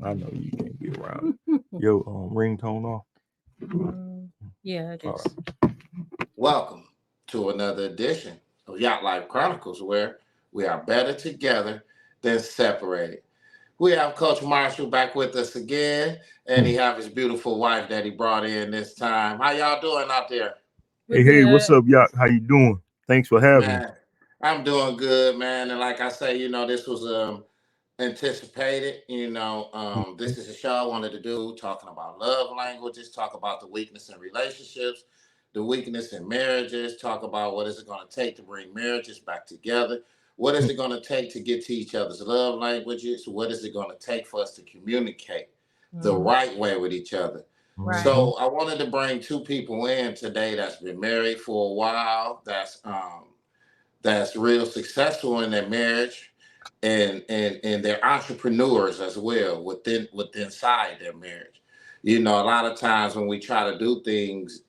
I know you can't be around. Yo, ringtone off. Yeah, it All is. right. Welcome to another edition of Yatlife Chronicles, where we are better together than separated. We have Coach Marshall back with us again, and he have his beautiful wife that he brought in this time. How y'all doing out there? Hey, We're hey, what's good. up, y'all? How you doing? Thanks for having me. Man, I'm doing good, man. And like I say, this was anticipated. This is a show I wanted to do, talking about love languages, talk about the weakness in relationships, the weakness in marriages, talk about what is it going to take to bring marriages back together. What is it going to take to get to each other's love languages? What is it going to take for us to communicate the right way with each other? Right. So I wanted to bring two people in today that's been married for a while, that's real successful in their marriage, and they're entrepreneurs as well within inside their marriage. A lot of times when we try to do things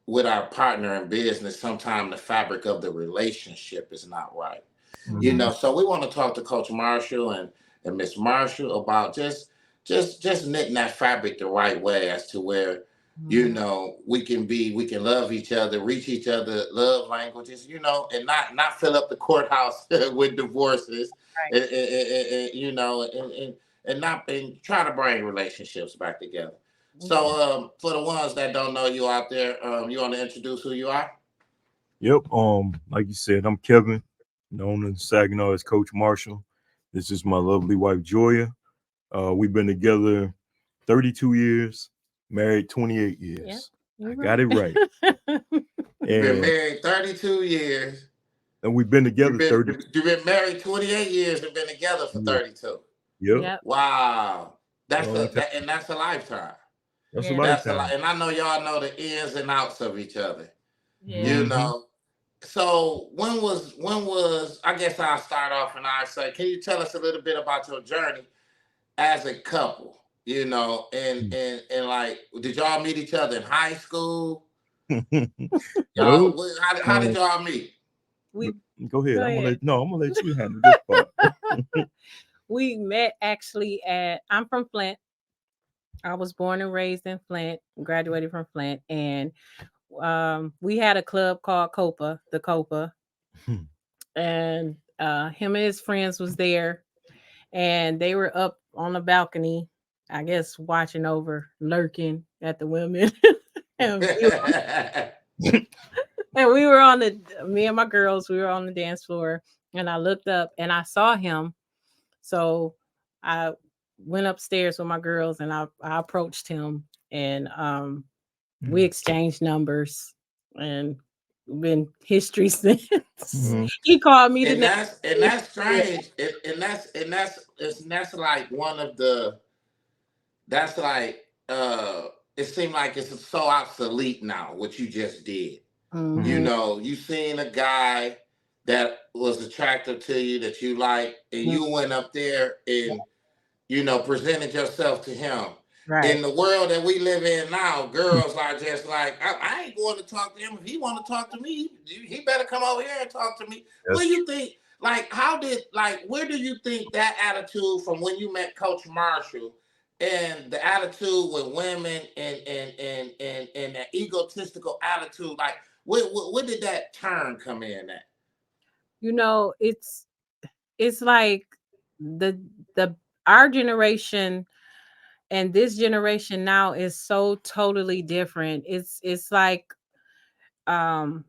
with our partner in business, sometimes the fabric of the relationship is not right. So we want to talk to Coach Marshall and Miss Marshall about just knitting that fabric the right way, as to where we can love each other, reach each other love languages, and not fill up the courthouse with divorces, Right. and not and try to bring relationships back together. So for the ones that don't know you out there, you want to introduce who you are? Yep. Like you said, I'm Kevin, known in Saginaw as Coach Marshall. This is my lovely wife Joya. We've been together 32 years, married 28 Yeah, years. I you're got it right. You've been And married 32 years. we've been together 30. You've been married 28 years and been together for Yeah. 32. Yep. Yep. Wow. Long time. And that's a lifetime. That's a Yeah. That's a lifetime. lot. And I know y'all know the ins and outs of each other. Yeah. So when was I guess I'll start off and I'll say, can you tell us a little bit about your journey as a couple? And like, did y'all meet each other in high school? No. How did y'all meet? We Go ahead. go ahead. I'm gonna let you handle this part. We met actually I'm from Flint. I was born and raised in Flint, graduated from Flint, and we had a club called Copa, the Copa, and him and his friends was there, and they were up on the balcony, I guess, watching over, lurking at the women. and, we were, and we were on the me and my girls, we were on the dance floor, and I looked up and I saw him. So I went upstairs with my girls and I approached him, and we exchanged numbers, and been history since. He called me the and next that's day. strange. And that's like one of the that's like it seemed like it's so obsolete now what you just did. Mhm. You seen a guy that was attractive to you, that you like, and Mhm. you went up there and presented yourself to him. Right. In the world that we live in now, girls are just like, I ain't going to talk to him. If he want to talk to me, he better come over here and talk to me. What That's do true. you think? Where do you think that attitude from when you met Coach Marshall and the attitude with women and that egotistical attitude, like, where did that turn come in at? It's like the the our generation and this generation now is so totally different. It's like um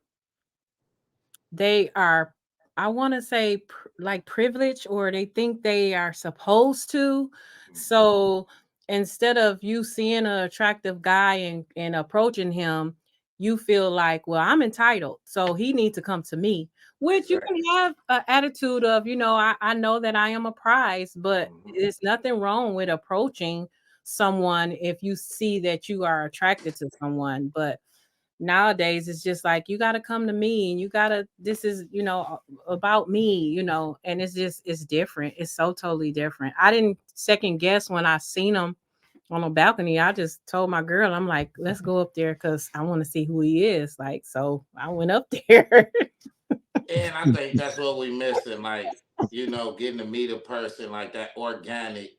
they are, I want to say, like privileged, or they think they are supposed to. So instead of you seeing an attractive guy and approaching him, you feel like, well, I'm entitled, so he needs to come to me. Which you can Exactly. have an attitude of, I know that I am a prize, but Mhm. there's nothing wrong with approaching someone if you see that you are attracted to someone. But nowadays it's just like, you got to come to me, and you got to, this is, about me, and it's different. It's so totally different. I didn't second guess when I seen him on a balcony. I just told my girl, I'm like, let's go up there because I want to see who he is. Like, so I went up there. And I think that's what we missing, like, getting to meet a person like that, organic,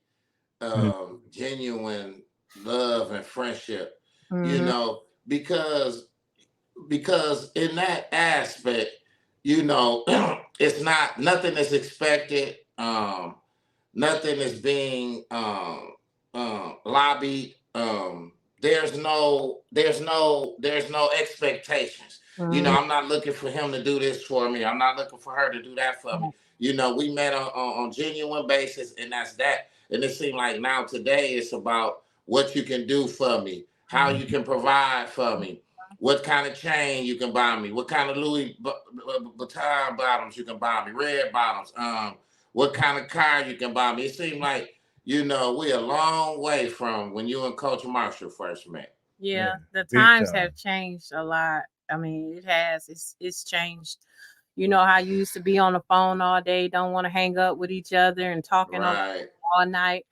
Mhm. genuine love and friendship, you Mhm. know, because in that aspect, you know, it's not nothing is expected. Nothing is being lobbied. There's no expectations. You know, Mhm. I'm not looking for him to do this for me. I'm not looking for her to do that for me. You know, we met on genuine basis, and that's that. And it seemed like now today it's about what you can do for me, how you can provide for me, what kind of chain you can buy me, what kind of Louis Vuitton bottoms you can buy me, red bottoms, what kind of car you can buy me. It seemed like, you know, we're a long way from when you and Coach Marshall first met. Yeah, Man, the big times time. have changed a lot. I mean, it has. It's changed. You know how you used to be on the phone all day, don't want to hang up with each other and talking on the Right. phone all night.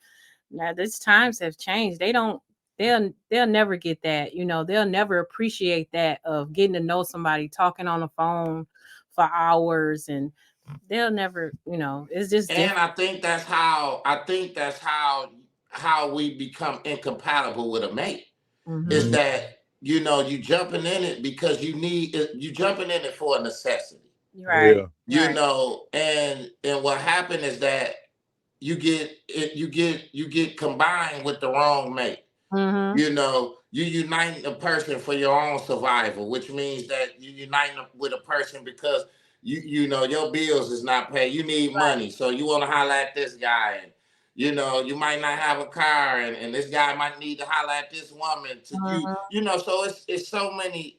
Now these times have changed. They don't. They'll never get that. You know, they'll never appreciate that of getting to know somebody, talking on the phone for hours, and they'll never. You know, it's just And different. I think that's how we become incompatible with a mate. Is Hmm. Mhm. that, you know, you jumping in it because you need it, you jumping in it for a necessity. Right. Yeah. You Right. know, and what happened is that you get combined with the wrong mate. Hmm. You know, you unite a person for your own survival, which means that you unite with a person because you know your bills is not paid. You need money, so you want to holler at this guy, and you know you might not have a car, and this guy might need to holler at this woman to you. Hmm. You know, so it's so many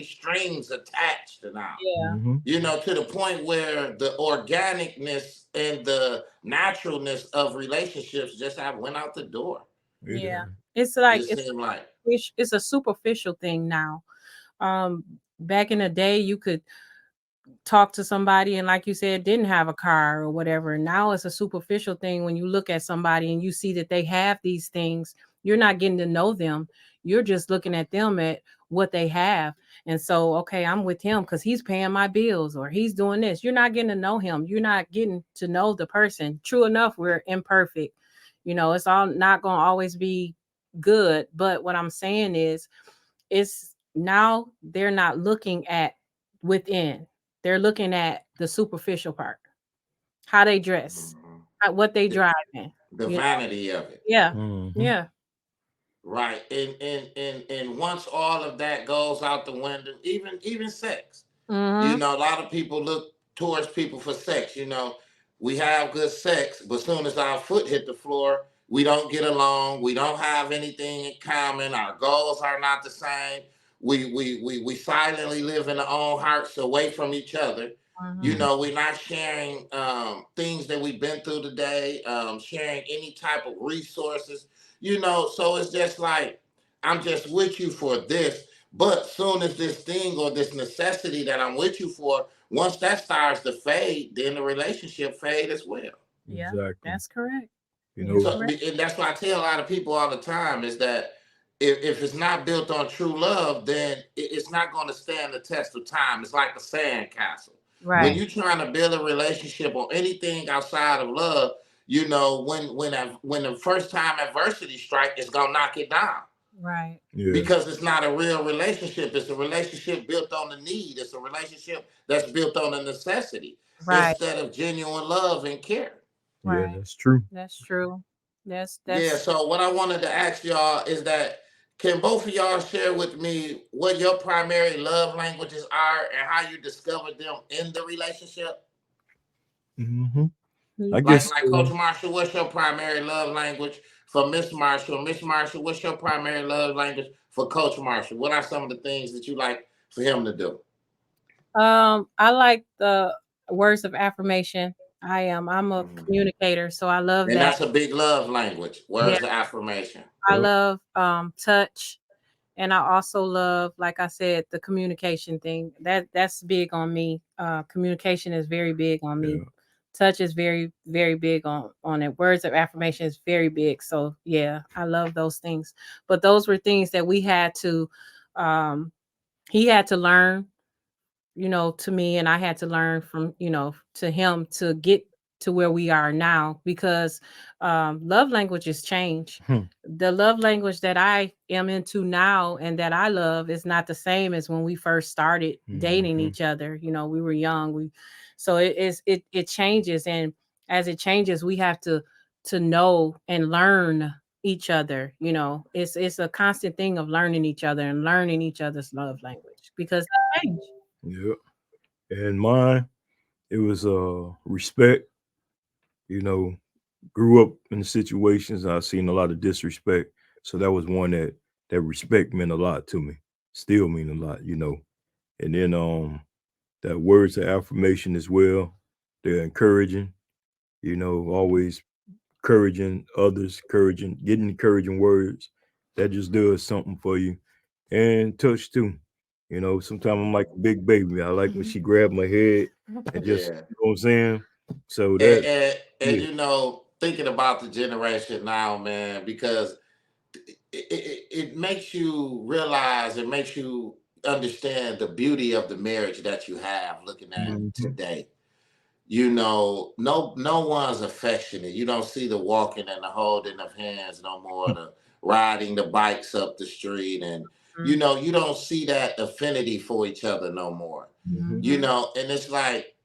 strings attached now. Yeah. Mhm. You know, to the point where the organicness and the naturalness of relationships just have went out the door. It Yeah. It's like It seemed like. it's a superficial thing now. Back in the day, you could talk to somebody and, like you said, didn't have a car or whatever. Now it's a superficial thing. When you look at somebody and you see that they have these things, you're not getting to know them. You're just looking at them at what they have. And so, okay, I'm with him because he's paying my bills or he's doing this. You're not getting to know him. You're not getting to know the person. True enough, we're imperfect. You know, it's all not going to always be good. But what I'm saying is, it's now they're not looking at within. They're looking at the superficial part, how they dress, Mhm. what they The, driving. the You know, vanity of it. yeah, Mhm. yeah. Right. And once all of that goes out the window, even sex. You Mm-hmm. know, a lot of people look towards people for sex. You know, we have good sex, but soon as our foot hit the floor, we don't get along. We don't have anything in common. Our goals are not the same. We silently live in our own hearts away from each other. You Mm-hmm. Mhm. know, we're not sharing things that we've been through today, sharing any type of resources. You know, so it's just like I'm just with you for this, but soon as this thing or this necessity that I'm with you for, once that starts to fade, then the relationship fade as well. Yeah, Exactly. that's correct. You You're know. So, correct. and that's why I tell a lot of people all the time is that if it's not built on true love, then it's not going to stand the test of time. It's like a sandcastle. When Right, Mhm. you're trying to build a relationship or anything outside of love, you know, when the first time adversity strike, it's gonna knock it down right, Yeah. because it's not a real relationship. It's a relationship built on the need. It's a relationship that's built on a necessity right, instead of genuine love and care. Yeah, right. that's true. That's true. Yeah. That's So what I wanted to ask y'all is that can both of y'all share with me what your primary love languages are and how you discovered them in the relationship? Mhm. I mm, Like guess. like Coach Marshall, what's your primary love language for Miss Marshall? Miss Marshall, what's your primary love language for Coach Marshall? What are some of the things that you like for him to do? I like the words of affirmation. I'm a Mhm. communicator, so I love And that. that's a big love language. Yeah, Words of affirmation. I Yep. love touch. And I also love, like I said, the communication thing. That's big on me. Communication is very big on me. Yeah. Touch is very, very big on it. Words of affirmation is very big. So yeah, I love those things. But those were things that we had to um he had to learn, to me, and I had to learn from, to him to get to where we are now, because love languages change. Hmm. The love language that I am into now and that I love is not the same as when we first started dating Mhm. each other. You know, we were young. So it changes, and as it changes, we have to know and learn each other. You know, it's a constant thing of learning each other and learning each other's love language, because they change. Yep. And mine, it was respect. You know, grew up in situations I've seen a lot of disrespect. So that was one that respect meant a lot to me. Still mean a lot, you know. And then that words of affirmation as well. They're encouraging, you know, always encouraging others, encouraging, getting encouraging words. That just does something for you. And touch too. You know, sometimes I'm like a big baby. I like when she grabbed my head and just, Yeah. you know what I'm saying? So And, that, and yeah. you know, thinking about the generation now, man, because it makes you realize, it makes you understand the beauty of the marriage that you have looking at Mhm. today. You know, no one's affectionate. You don't see the walking and the holding of hands no more, the riding the bikes up the street, and you Mhm, know, you don't see that affinity for each other no more. Mhm. You mhm, know, and it's like,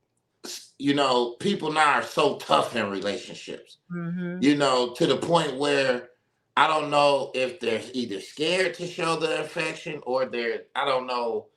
you know, people now are so tough in relationships, mhm, you know, to the point where I don't know if they're either scared to show the affection, or they're, I don't know,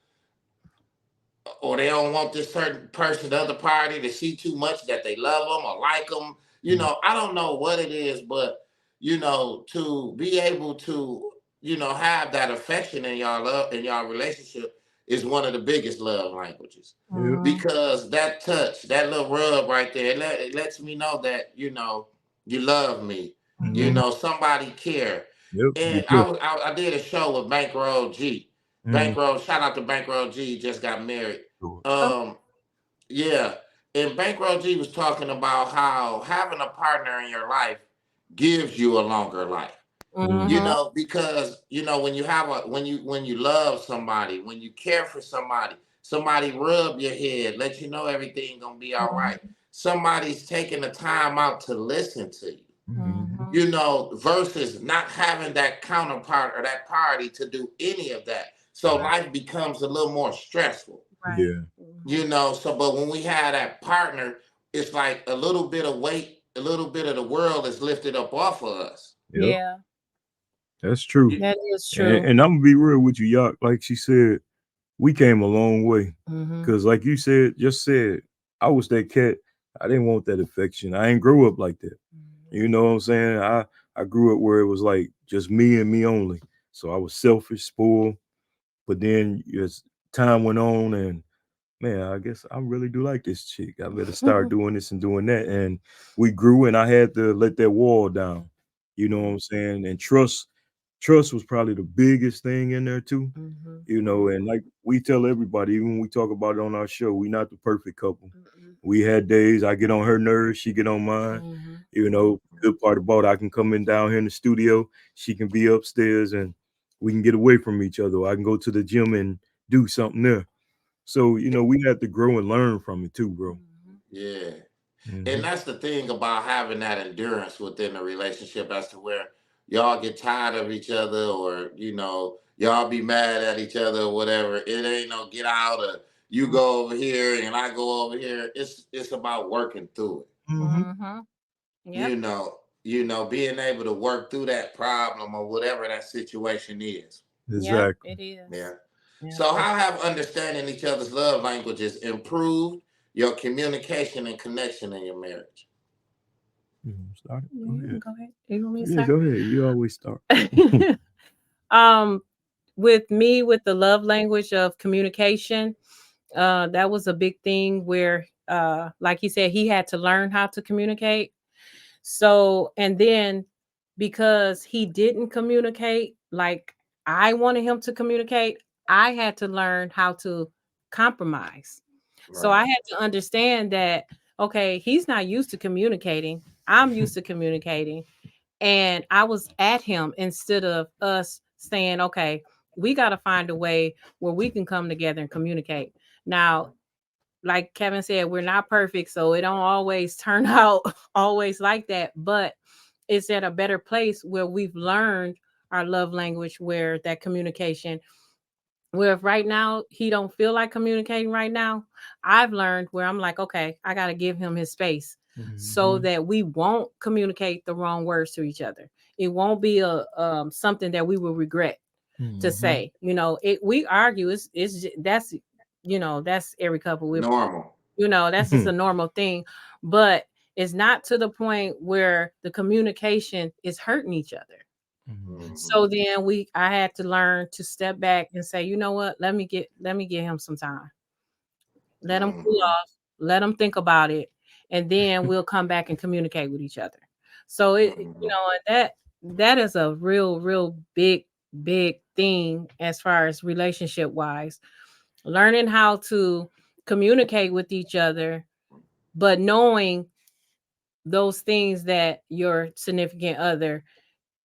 or they don't want this certain person, the other party, to see too much that they love them or like them. You Mhm. know, I don't know what it is, but you know, to be able to, you know, have that affection in y'all love, in y'all relationship, is one of the biggest love languages, Yep. mhm, because that touch, that little rub right there, it lets me know that, you know, you love me. You Mhm. mhm, know, somebody care. Yep. And Because I did a show with Bankroll G. mhm. Bankroll, shout out to Bankroll G. Just got married. Sure. Um, yeah. And Bankroll G was talking about how having a partner in your life gives you a longer life. You Mhm. mhm, know, because you know, when you have a, when you love somebody, when you care for somebody, somebody rub your head, let you know everything gonna be all right. mhm, Somebody's taking the time out to listen to you. Mhm. mhm, You know, versus not having that counterpart or that party to do any of that. So right, life becomes a little more stressful. right, Yeah. You mhm, know, so but when we have that partner, it's like a little bit of weight, a little bit of the world is lifted up off of us. Yep. yeah, That's true. You, that is And, true. and I'm gonna be real with you, Yacht. Like she said, we came a long way. Mhm, Cause like you said, just said, I was that cat. I didn't want that affection. I ain't grow up like that. mhm, You know what I'm saying? I grew up where it was like just me and me only. So I was selfish, spoiled. But then as time went on, and man, I guess I really do like this chick. I better start doing this and doing that. And we grew, and I had to let that wall down. You know what I'm saying? And trust was probably the biggest thing in there too. mhm, You know, and like we tell everybody, even when we talk about it on our show, we not the perfect couple. mhm, We had days I get on her nerves, she get on mine. mhm, You know, good part about it, I can come in down here in the studio, she can be upstairs, and we can get away from each other. I can go to the gym and do something there. So, you know, we have to grow and learn from it too, bro. mhm, yeah. And Mhm. that's the thing about having that endurance within a relationship, as to where y'all get tired of each other, or you know, y'all be mad at each other or whatever. It ain't no get out, or you go over here and I go over here. It's about working through it. Mhm. mhm. Yep. You know, being able to work through that problem or whatever that situation is. Yep. Exactly. It is. Yeah. Yeah, So for how sure. have understanding each other's love languages improved your communication and connection in your marriage? You wanna start it? Yeah, Go you can ahead. go ahead. You want me to Yeah, start? go ahead. You always start. um, with me, with the love language of communication, that was a big thing where, like he said, he had to learn how to communicate. So, and then because he didn't communicate like I wanted him to communicate, I had to learn how to compromise. So I Right. had to understand that, okay, he's not used to communicating. I'm used to communicating. And I was at him instead of us saying, okay, we got to find a way where we can come together and communicate. Now, like Kevin said, we're not perfect, so it don't always turn out always like that. But it's at a better place where we've learned our love language, where that communication, where if right now he don't feel like communicating right now, I've learned where I'm like, okay, I got to give him his space so Mhm. that we won't communicate the wrong words to each other. It won't be a something that we will regret to Mhm. say. We argue. That's that's every couple. Normal. That's just a normal thing, but it's not to the point where the communication is hurting each other. Mhm. Mhm. So then I had to learn to step back and say, you know what, let me get him some time. Let him cool Mhm. off, let him think about it, and then we'll come back and communicate with each other. So Mhm. and that is a real big thing as far as relationship wise. Learning how to communicate with each other, but knowing those things that your significant other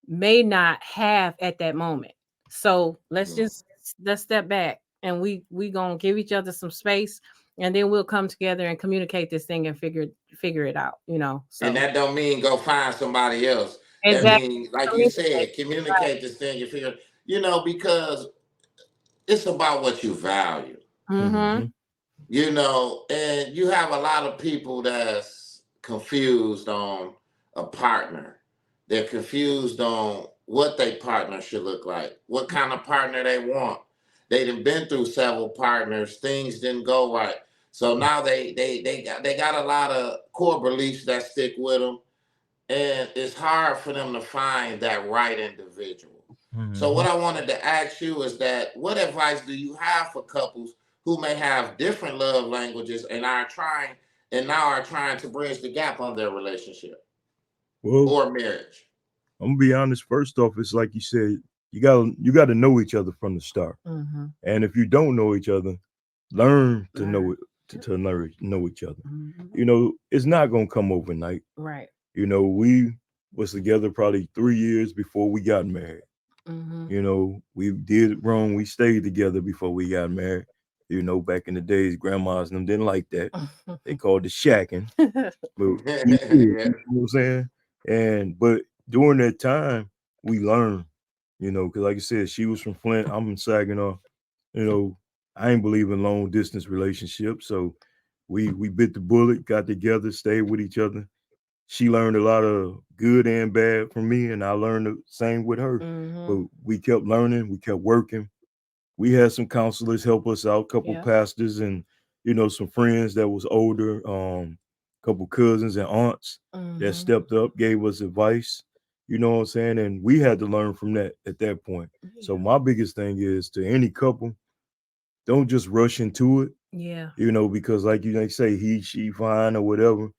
may not have at that moment. So let's step back, and we gonna give each other some space, and then we'll come together and communicate this thing and figure it out. And So that don't mean go find somebody else. That exactly, means, like you communicate. said, Right. communicate this thing and figure, because it's about what you value. Mm-hmm. Mhm. And you have a lot of people that's confused on a partner. They're confused on what their partner should look like, what kind of partner they want. They done been through several partners, things didn't go right. So now they got a lot of core beliefs that stick with them, and it's hard for them to find that right individual. So what Mhm. I wanted to ask you is that what advice do you have for couples who may have different love languages and now are trying to bridge the gap on their relationship Well, or marriage? I'm gonna be honest. First off, it's like you said, you gotta know each other from the start. Mm-hmm. And if you don't know each other, learn to know Learn. it to know each other. Mm-hmm. It's not gonna come overnight. Right. We was together probably 3 years before we got married. Mm-hmm. We did wrong. We stayed together before we got married. Back in the days, grandmas and them didn't like that. They called it shacking. But we did, Yeah. what I'm saying? But during that time, we learned, because like I said, she was from Flint, I'm in Saginaw. You know, I ain't believe in long distance relationships. So we bit the bullet, got together, stayed with each other. She learned a lot of good and bad from me, and I learned the same with her. Mm-hmm. But we kept learning, we kept working. We had some counselors help us out, couple Yeah. pastors, and some friends that was older, couple cousins and aunts that Mm-hmm. stepped up, gave us advice. You know what I'm saying? And we had to learn from that at that point. So Yeah. my biggest thing is to any couple, don't just rush into it. Yeah. Because like say he, she, fine or whatever.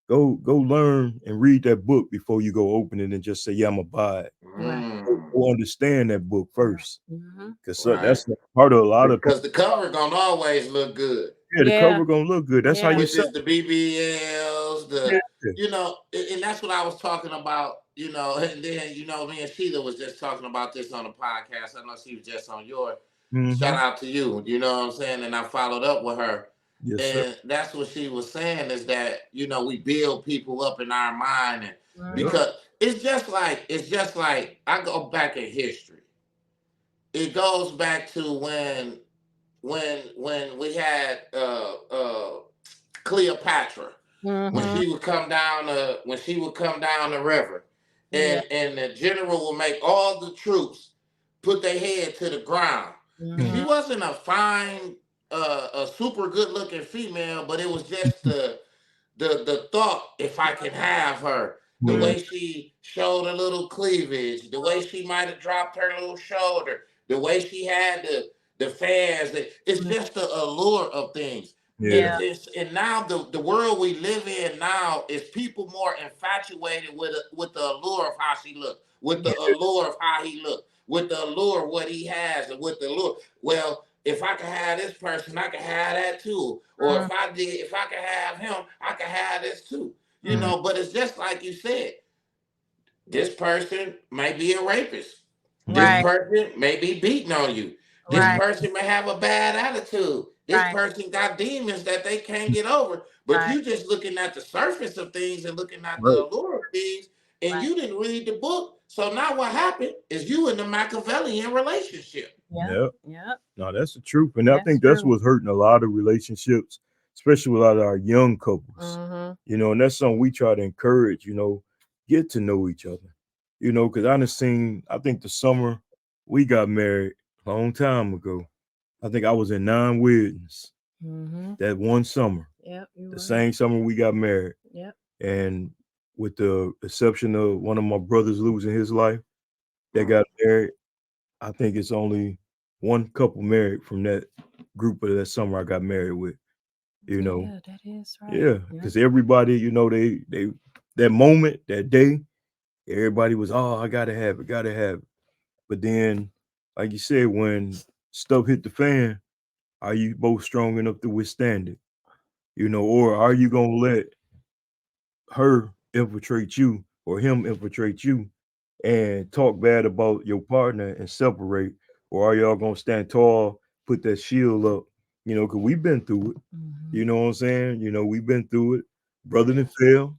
Go learn and read that book before you go open it and just say, yeah, I'm gonna buy it. Right. Mm, Go understand that book first. Mm-hmm. Because right. that's part of a lot of people. Because the cover gonna always look good. Yeah, the Yeah. cover gonna look good. That's how Yeah. you Which sell. is the BBLs, Yeah. and that's what I was talking about, and then, me and Sheila was just talking about this on the podcast. I know she was just on yours. Shout Mm-hmm. out to you, you know what I'm saying? And I followed up with her. Yes, sir. And that's what she was saying is that, we build people up in our mind. And Yep. Mm-hmm. because it's just like I go back in history. It goes back to when we had Cleopatra, when Mm-hmm. she would come down the river, Yeah. and the general would make all the troops put their head to the ground. She Mm-hmm. wasn't a super good looking female, but it was just the thought, if I can have her, the Mm-hmm. way she showed a little cleavage, the way she might have dropped her little shoulder, the way she had the fans, it's just the allure of things. Yeah. And now the world we live in now is people more infatuated with the allure of how she looked, with the Yeah. allure of how he looked, with the allure of what he has, and with the allure. Well, if I could have this person, I could have that too. Or if I could have him, I could have this too. Mm-hmm. But it's just like you said, this person may be a rapist. This Mm-hmm. Right. person may be beating on you. This Right. person may have a bad attitude. This Right. person got demons that they can't get over. But Right. you just looking at the surface of things and looking at the Right. allure of things, and Right. you didn't read the book. So now what happened is you in the Machiavellian relationship. Yeah. Yeah. Yeah. No, that's the truth. And I That's think that's true. what's hurting a lot of relationships, especially with a lot of our young couples. Mm-hmm. And that's something we try to encourage, get to know each other. Because I done seen, I think the summer we got married a long time ago. I think I was in 9 weddings Mm-hmm. that one summer, Yep. You're the right. same summer we got married. Yep. And with the exception of one of my brothers losing his life that Mm, got married, I think it's only one couple married from that group of that summer I got married with, you know. Yeah, that is right. Yeah, Yep. because everybody, they that moment, that day, everybody was, oh, I gotta have it. But then, like you said, when stuff hit the fan, are you both strong enough to withstand it? Or are you gonna let her infiltrate you or him infiltrate you and talk bad about your partner and separate? Or are y'all gonna stand tall, put that shield up? Because we've been through it. Mm-hmm. You know what I'm saying? We've been through it. Brother yeah, didn't fail,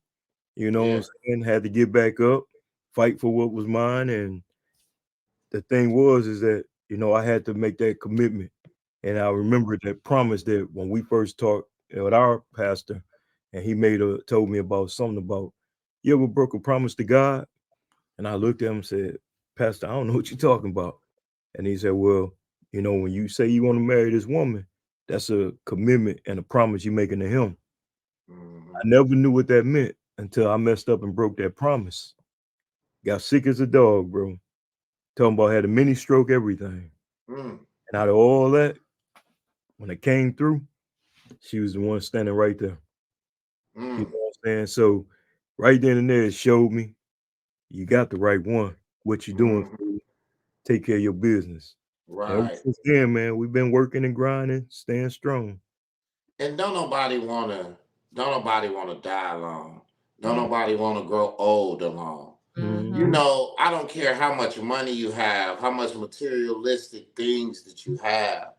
what I'm yeah. saying? Had to get back up, fight for what was mine. And the thing was is that, I had to make that commitment. And I remember that promise that when we first talked with our pastor, and he told me about something about, you ever broke a promise to God? And I looked at him and said, Pastor, I don't know what you're talking about. And he said, well, when you say you want to marry this woman, that's a commitment and a promise you're making to him. I Mhm, never knew what that meant until I messed up and broke that promise. Got sick as a dog, bro. Talking about had a mini stroke, everything. mm, And out of all that, when it came through, she was the one standing right there. You mm, know what I'm saying? So right then and there, it showed me you got the right one. What you doing mhm. for you, take care of your business. And ever Right. since then, man, we've been working and grinding, staying strong. And don't nobody wanna die alone. Don't Yeah. nobody wanna grow old alone. You Mm-hmm. Mhm. know, I don't care how much money you have, how much materialistic things that you have.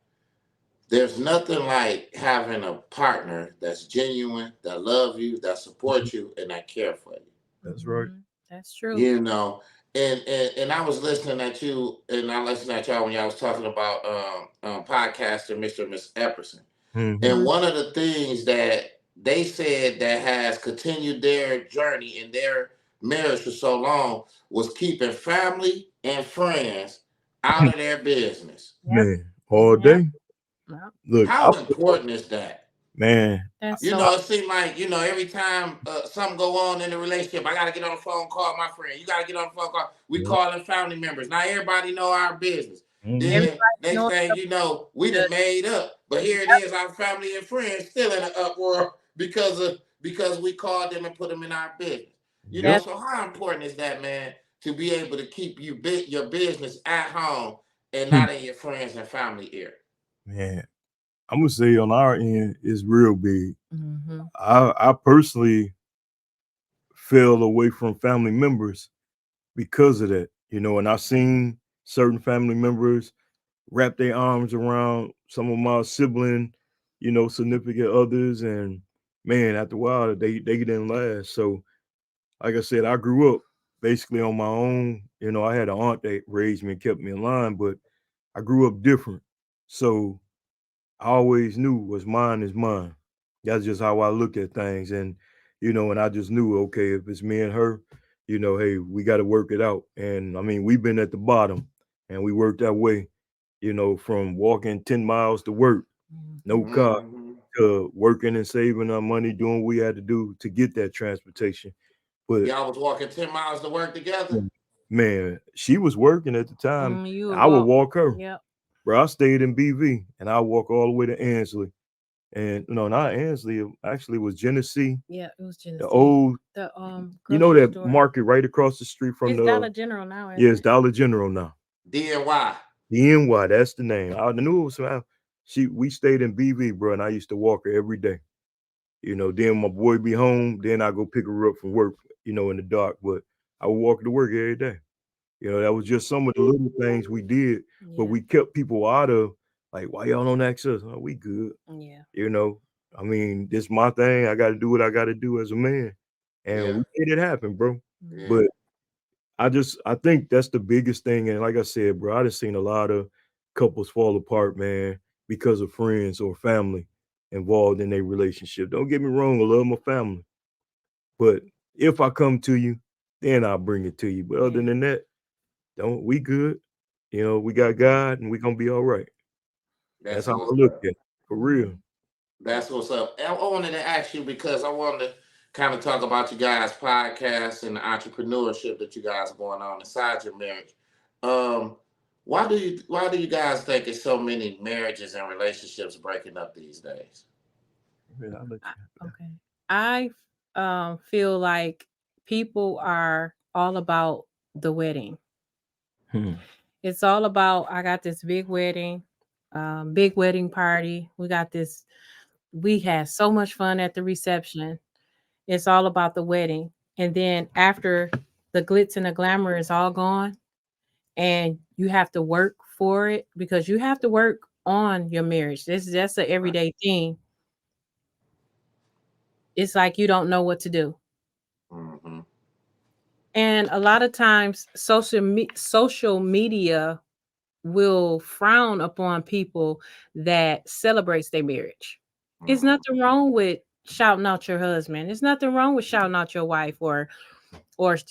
There's nothing like having a partner that's genuine, that love you, that support you, and that care for you. That's right. Mm-hmm. That's true. You know, and I was listening at you, and I listened at y'all when y'all was talking about podcaster Mr. and Miss Epperson. Mhm. And Mm-hmm. one of the things that they said that has continued their journey in their marriage for so long was keeping family and friends out of their business. Yep. Man, all Yep. day. Yep. Look, How important is that? man, That's You so. know, it seemed like, every time something go on in the relationship, I got to get on the phone, call my friend. You got to get on the phone, call. We yeah, calling family members. Now everybody know our business. mhm, Then Everybody next knows thing about you know, we done the. made up. But here it is, our family and friends still in the uproar because we called them and put them in our business. yep, That's So how important is that, man, to be able to keep your business at home and hmm, not in your friends and family ear? man. I'm gonna say on our end, it's real big. mm-hmm. I personally fell away from family members because of that, and I've seen certain family members wrap their arms around some of my sibling, significant others, and man, after a while, they didn't last. So, like I said, I grew up basically on my own. I had an aunt that raised me and kept me in line, but I grew up different. So I always knew what's mine is mine. That's just how I look at things. And I just knew, okay, if it's me and her, hey, we got to work it out. And I mean, we've been at the bottom and we worked that way, from walking 10 miles to work, no Mm-hmm. car, Hmm. to working and saving our money, doing what we had to do to get that transportation. But Y'all was walking 10 miles to work together? man, she was working at the time. You would I would walk. walk her. Yep. Bro, I stayed in BV and I walk all the way to Ansley. And no, not Ansley. It actually was Genesee, Yeah, it was the Genesee. old, The grocery that store. market right across the street from It's the Dollar General now, isn't yes, it? Dollar General now. DNY. DNY, that's the name. I knew it was we stayed in BV, bro, and I used to walk her every day. Then my boy be home, then I go pick her up from work, in the dark. But I would walk her to work every day. That was just some of the little things we did, but Yeah. we kept people out of Like, why y'all don't ask us? Oh, we good. Yeah. You know, I mean, this my thing. I got to do what I got to do as a man, and Yeah, we made it happen, bro. Mhm. yeah, But I think that's the biggest thing. And like I said, bro, I just seen a lot of couples fall apart, man, because of friends or family involved in their relationship. Don't get me wrong, I love my family, but if I come to you, then I'll bring it to you. But other Yeah. than that, don't we good? You know, we got God, and we gonna be all right. That's that's how what's I look up. at it, for real. That's what's up. I wanted to ask you because I wanted to kind of talk about you guys' podcast and the entrepreneurship that you guys are going on inside your marriage. Um, why do you guys think it's so many marriages and relationships breaking up these days? Yeah, I'll let Okay. I feel like people are all about the wedding. you. It's all about I got this big wedding party. We had so much fun at the reception. It's all about the wedding. And then after the glitz and the glamour is all gone and you have to work for it because you have to work on your marriage. That's an everyday thing. It's like you don't know what to do. Mm-hmm. And a lot of times social media will frown upon people that celebrates their marriage. There's Mm-hmm. nothing wrong with shouting out your husband. There's nothing wrong with shouting out your wife or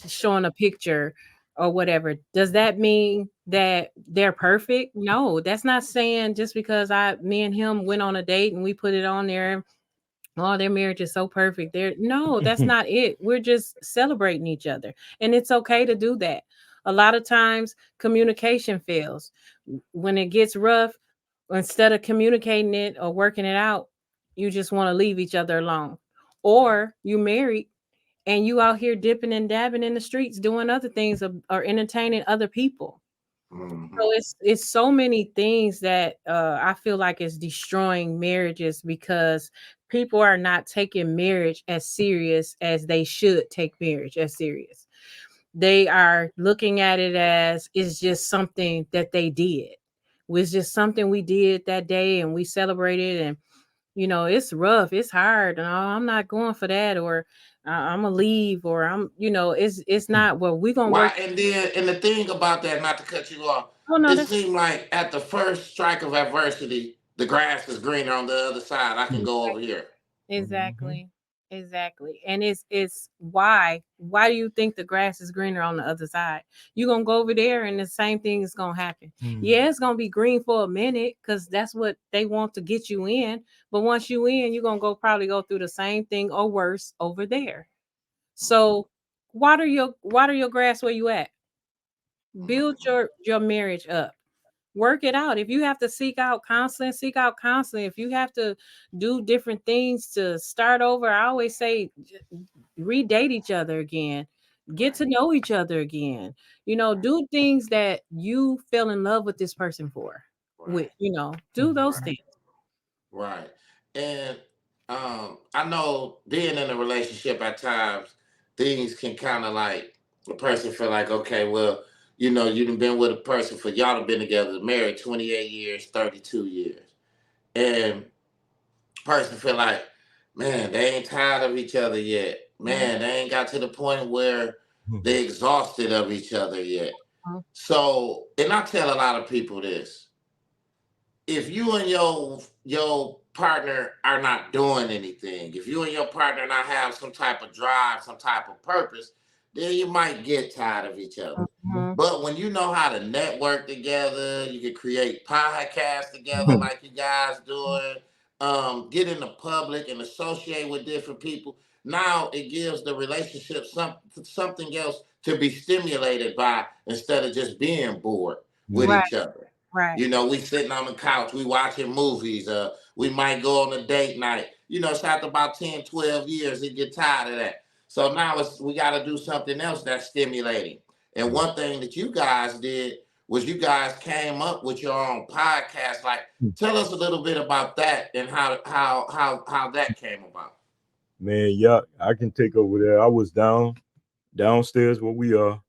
showing a picture or whatever. Does that mean that they're perfect? No, that's not saying just because me and him went on a date and we put it on there. Oh, their marriage is so perfect. No, that's not it. We're just celebrating each other. And it's okay to do that. A lot of times communication fails. When it gets rough, instead of communicating it or working it out, you just want to leave each other alone. Or you married and you out here dipping and dabbing in the streets doing other things or entertaining other people. Mm-hmm. So it's so many things that I feel like is destroying marriages because people are not taking marriage as serious as they should take marriage as serious. They are looking at it as it's just something that they did. It's just something we did that day and we celebrated and it's rough, it's hard. No, I'm not going for that or I'm gonna leave or it's not well we're gonna Why? work. And the thing about that, not to cut you off, Oh no, it that's seemed like at the first strike of adversity, the grass is greener on the other side. I can go over here. Mhm. exactly. Exactly. And it's why do you think the grass is greener on the other side? You're gonna go over there and the same thing is gonna happen. Yeah, it's gonna be green for a minute because that's what they want to get you in. But once you in, you're gonna probably go through the same thing or worse over there. So water your grass where you at. Build Mhm. your marriage up. Work it out. If you have to seek out counseling, seek out counseling. If you have to do different things to start over, I always say redate each other again. Get Right, to know each other again. right, Do things that you fell in love with this person for. right, Do those right, things. right. And I know being in a relationship at times, things can kind of like a person feel like, okay, well, you done been with a person for y'all have been together, married 28 years, 32 years. And person feel like, man, they ain't tired of each other yet. Mhm, Man, they ain't got to the point where they exhausted of each other yet. mhm, So, and I tell a lot of people this: if you and your partner are not doing anything, if you and your partner not have some type of drive, some type of purpose, then you might get tired of each other. mhm. But when you know how to network together, you can create podcasts together like you guys doing, get in the public and associate with different people. Now it gives the relationship something else to be stimulated by instead of just being bored with Right, each other. right. We sitting on the couch, we watching movies, we might go on a date night. It's after about 10, 12 years, it get tired of that. So now we gotta do something else that's stimulating. And one thing that you guys did was you guys came up with your own podcast. Like, tell us a little bit about that and how that came about. Man, yeah, I can take over there. I was downstairs where we are,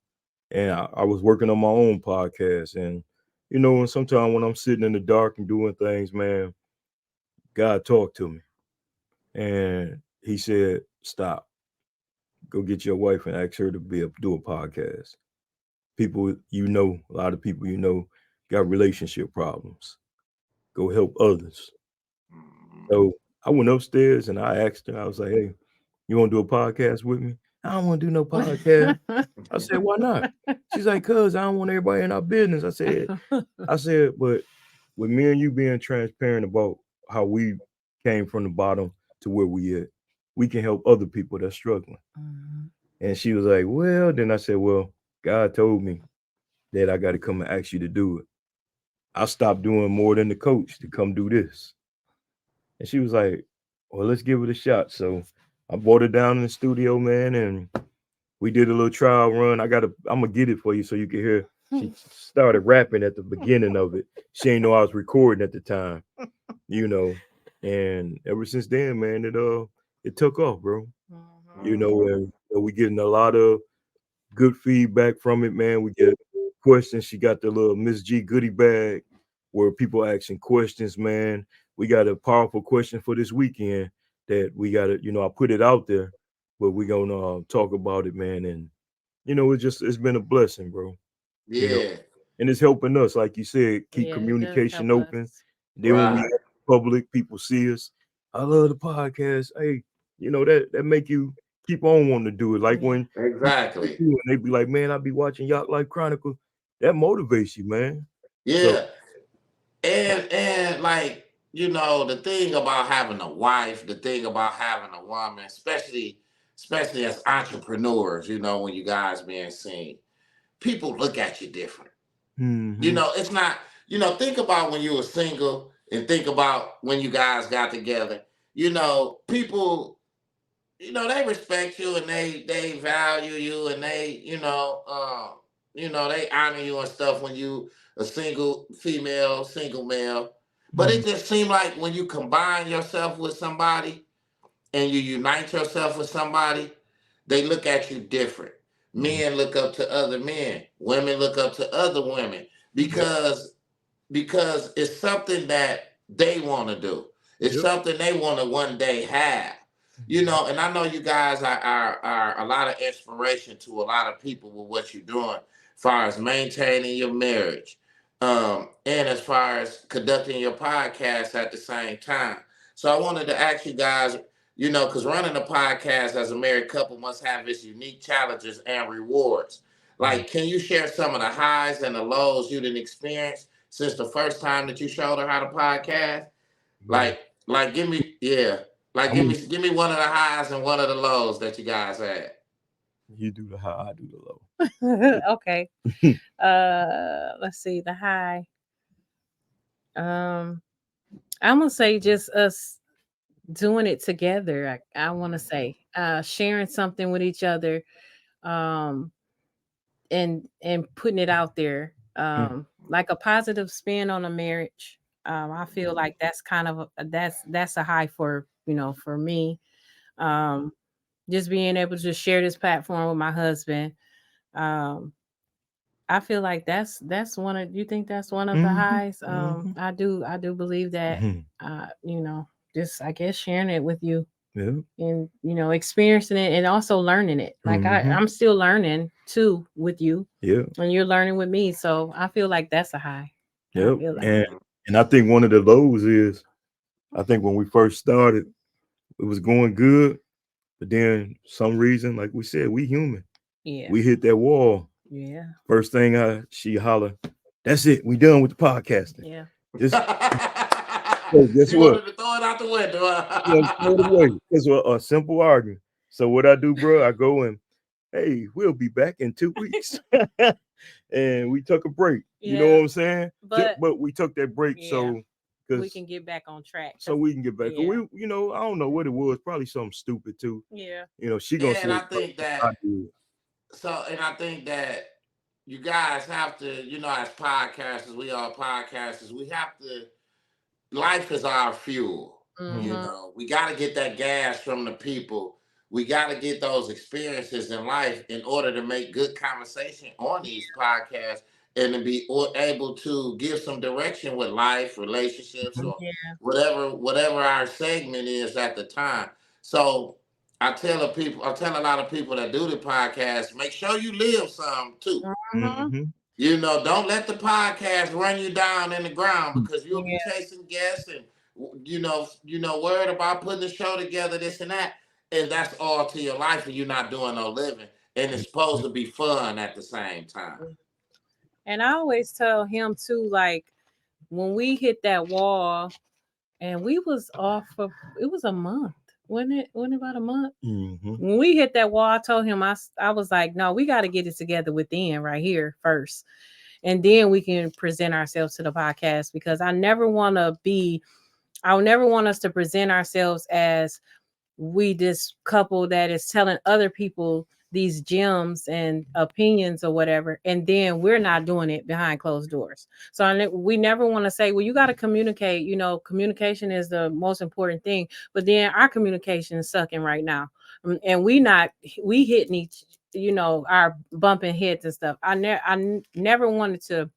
and I was working on my own podcast, and And sometimes when I'm sitting in the dark and doing things, man, God talked to me and he said, stop, go get your wife and ask her to do a podcast. People, a lot of people, got relationship problems. Go help others. Mhm. So I went upstairs and I asked her, I was like, hey, you want to do a podcast with me? I don't want to do no podcast. I said, why not? She's like, cuz I don't want everybody in our business. I said, but with me and you being transparent about how we came from the bottom to where we at, we can help other people that's struggling. Mhm. And she was like, well, then I said, well, God told me that I got to come and ask you to do it. I stopped doing more than the coach to come do this. And she was like, well, let's give it a shot. So I brought her down in the studio, man, and we did a little trial run. I'm gonna get it for you so you can hear. She started rapping at the beginning of it. She ain't know I was recording at the time, you know. And ever since then, man, it took off, bro. Mhm. And we getting a lot of good feedback from it, man. We get questions. She got the little Miss G goodie bag where people asking questions, man. We got a powerful question for this weekend that we got to, I put it out there, but we're gonna talk about it, man. And it's been a blessing, bro. You know, Yeah, and it's helping us, like you said, keep Yeah, it does communication help open. us. Then when we right. out in public, people see us. I love the podcast. Hey, that make you keep on wanting to do it. Like Yeah. when people see Exactly. you and they be like, man, I be watching Yatlife Chronicles. That motivates you, man. So, Yeah. And like, the thing about having a wife, the thing about having a woman, especially as entrepreneurs, when you guys being seen, people look at you different. mhm, It's not, think about when you were single and think about when you guys got together. People, they respect you and they value you and they honor you and stuff when you a single female, single male. But mhm, it just seemed like when you combine yourself with somebody and you unite yourself with somebody, they look at you different. mhm. Men look up to other men. Women look up to other women Yep, because it's something that they want to do. It's yep. something they want to one day have. Mhm, And I know you guys are a lot of inspiration to a lot of people with what you're doing, as far as maintaining your marriage, and as far as conducting your podcast at the same time. So I wanted to ask you guys, because running a podcast as a married couple must have its unique challenges and rewards. mhm. Like, can you share some of the highs and the lows you didn't experience since the first time that you showed her how to podcast? Yeah. Like, give me, yeah, like I'm gonna give me one of the highs and one of the lows that you guys had. you do the high, I do the low. Okay. Let's see the high. Um, I'm gonna say just us doing it together. I want to say sharing something with each other, um, and putting it out there, like a positive spin on a marriage. I feel like that's kind of that's a high for for me. Um, just being able to share this platform with my husband. Um, I feel like that's one of you think that's one of the Mhm, highs. mhm, I do believe that mhm. just I guess sharing it with you Yeah, and experiencing it and also learning it. Like mhm. I'm still learning too with you Yeah, and you're learning with me. So I feel like that's a high. I yep. feel like And Mhm. and I think one of the lows is I think when we first started, it was going good, but then some reason, like we said, we human. yeah. We hit that wall. Yeah. First thing she holler, that's it. We done with the podcasting. Yeah. Just so guess She what? wanted to throw it out the window. Yeah, throw it away. It's a simple argument. So what I do, bro, I go and hey, we'll be back in 2 weeks. And we took a break. You know Yeah. what I'm saying? But But we took that break yeah, so we because can get back on track so because we can get back. yeah. I don't know what it was. Probably something stupid too. Yeah. She gonna say and I it think I that did. and I think that you guys have to, as podcasters, we are podcasters, we have to, life is our fuel. Mhm. Mhm. We got to get that gas from the people. We got to get those experiences in life in order to make good conversation on these podcasts and to be able to give some direction with life, relationships, or Yeah. whatever our segment is at the time. So I tell a lot of people that do the podcast, make sure you live some too. Mhm. Mm-hmm. You know, don't let the podcast run you down in the ground, because you'll be Yeah. chasing guests and worried about putting the show together, this and that, and that's all to your life, and you're not doing no living. And it's supposed to be fun at the same time. And I always tell him too, like when we hit that wall and we was off for it was a month, wasn't it? Wasn't it about a month? Mm-hmm. When we hit that wall, I told him I was like, no, we got to get it together within right here first, and then we can present ourselves to the podcast because I would never want us to present ourselves as we this couple that is telling other people these gems and opinions or whatever, and then we're not doing it behind closed doors. So we never want to say, well, you got to communicate. Communication is the most important thing, but then our communication is sucking right now. And we hitting each, our bumping heads and stuff. I never wanted to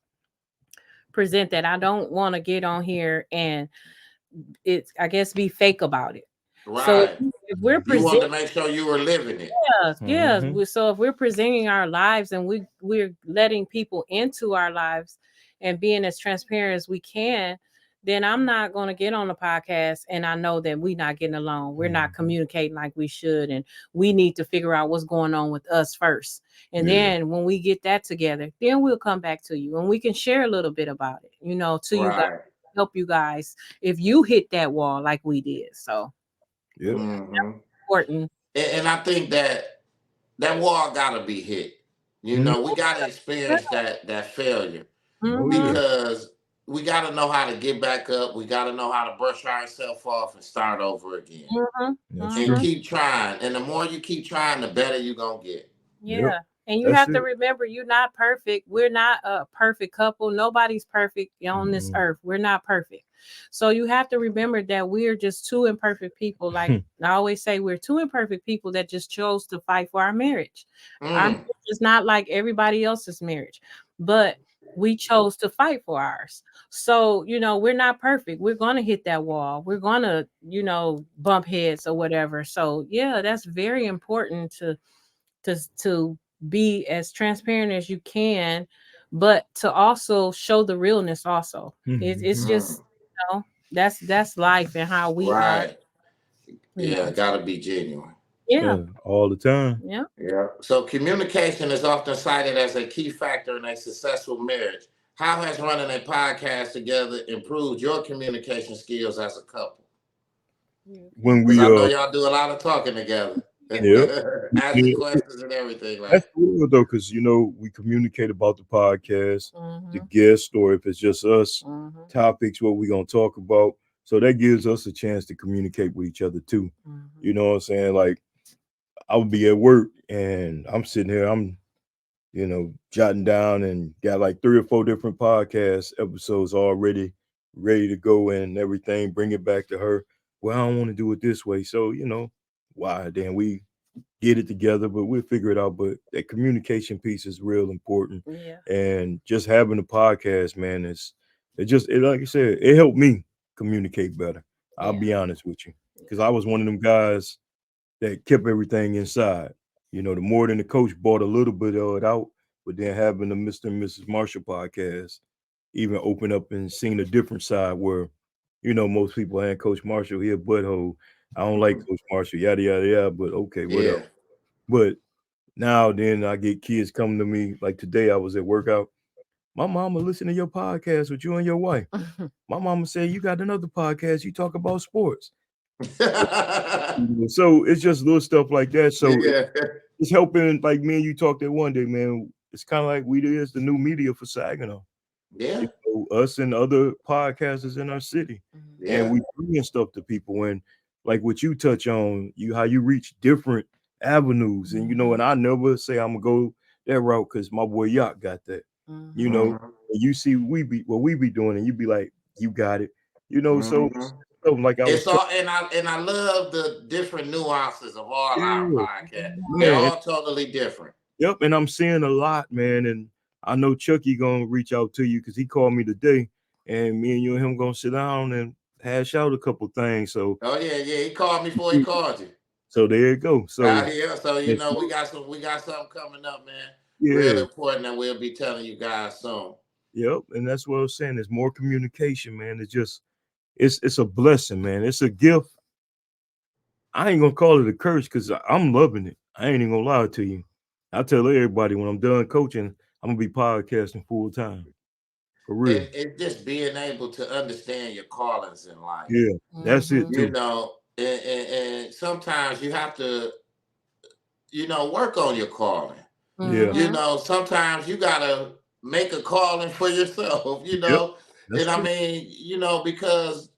present that. I don't want to get on here and it's, I guess, be fake about it. So Right. if we're You want presenting, to make sure you were living it. yeah. Mm-hmm. So if we're presenting our lives and we're letting people into our lives and being as transparent as we can, then I'm not going to get on the podcast and I know that we're not getting along. We're not communicating like we should, and we need to figure out what's going on with us first. And Yeah. then when we get that together, then we'll come back to you and we can share a little bit about it, to you guys, Right. help you guys if you hit that wall like we did. So Yep. yeah, Hmm. important. And I think that wall got to be hit. Mm. We got to experience that failure, Oh yeah. Mm-hmm. because we got to know how to get back up. We got to know how to brush ourselves off and start over again, Mm-hmm. That's and Mm-hmm. true. keep trying. And the more you keep trying, the better you're going to get. Yep. Yeah. And you That's have to it. remember, you're not perfect. We're not a perfect couple. Nobody's perfect on this Mm-hmm. earth. We're not perfect. So you have to remember that we're just two imperfect people. Like I always say, we're two imperfect people that just chose to fight for our marriage. Our marriage Mm, is not like everybody else's marriage, but we chose to fight for ours. So, we're not perfect. We're going to hit that wall. We're going to, bump heads or whatever. So, yeah, that's very important to be as transparent as you can, but to also show the realness also. It's Mm-hmm. just, mm. that's life and how we are, Right. Yeah, yeah. got to be genuine. Yeah. Yeah. All the time. Yeah. Yeah. So communication is often cited as a key factor in a successful marriage. How has running a podcast together improved your communication skills as a couple? When Because we I know y'all do a lot of talking together, Yep. asking questions and everything That's like. cool though, because we communicate about the podcast, the Mm-hmm. guest, or if it's just us, Mm-hmm. topics, what we're gonna talk about. So that gives us a chance to communicate with each other too. Mm-hmm. You know what I'm saying? Like I would be at work and I'm sitting here, I'm jotting down and got like 3 or 4 different podcast episodes already ready to go and everything. Bring it back to her. Well, I don't want to do it this way. So, why? Then we get it together, but we'll figure it out. But that communication piece is real important. Yeah. And just having a podcast, man, like I said, it helped me communicate better. I'll Yeah. be honest with you. Yeah. Because I was one of them guys that kept everything inside. The more than the coach brought a little bit of it out, but then having the Mr. and Mrs. Marshall podcast even open up and seeing a different side where, most people and Coach Marshall here butthole. I don't like Mhm. Coach Marshall, yada yada yada, but okay, whatever. Yeah. But now then I get kids coming to me like today I was at workout. My mama listened to your podcast with you and your wife. My mama said you got another podcast, you talk about sports. So it's just little stuff like that. So Yeah. it's helping, like me and you talked that one day, man. It's kind of like we is the new media for Saginaw. Yeah. Us and other podcasters in our city, and Yeah. we bringing stuff to people. And like what you touch on, how you reach different avenues, and and I never say I'm gonna go that route because my boy Yacht got that. Mm-hmm. And you see what we be doing, and you be like, you got it. So Hmm. like I was It's telling, all, and I love the different nuances of all our yeah, podcasts. They're man. all totally different. Yep, and I'm seeing a lot, man, and I know Chucky gonna reach out to you because he called me today, and me and you and him gonna sit down and hash out a couple things. So, Oh yeah, yeah. He called me before he called you. so there you go. Out So, here, so that's we got something coming up, man. Real yeah, important that we'll be telling you guys soon. yep, and that's what I was saying. There's more communication, man. It's just it's a blessing, man. It's a gift. I ain't gonna call it a curse because I'm loving it. I ain't even gonna lie to you. I tell everybody when I'm done coaching, I'm gonna be podcasting full time for real. And it's just being able to understand your callings in life. Yeah, that's it Mhm. You too. know, and sometimes you have to, work on your calling. Yeah, You Mhm. know, sometimes you gotta make a calling for yourself, yep, that's and I true. mean, because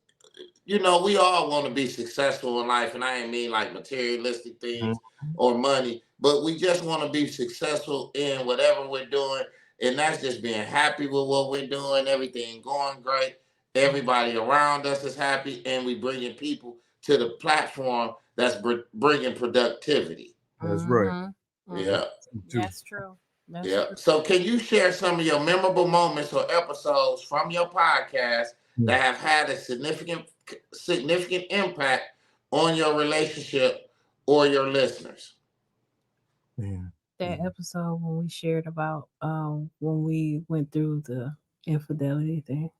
we all want to be successful in life, and I ain't mean like materialistic Mhm. things or money, but we just want to be successful in whatever we're doing, and that's just being happy with what we're doing, everything going great, everybody around us is happy, and we bringing people to the platform that's bringing productivity. That's right. Mhm. Mhm. Yeah. That's true too. That's true. That's Yeah. true. So, can you share some of your memorable moments or episodes from your podcast Yeah, that have had a significant impact on your relationship or your listeners? man. That episode when we shared about when we went through the infidelity thing.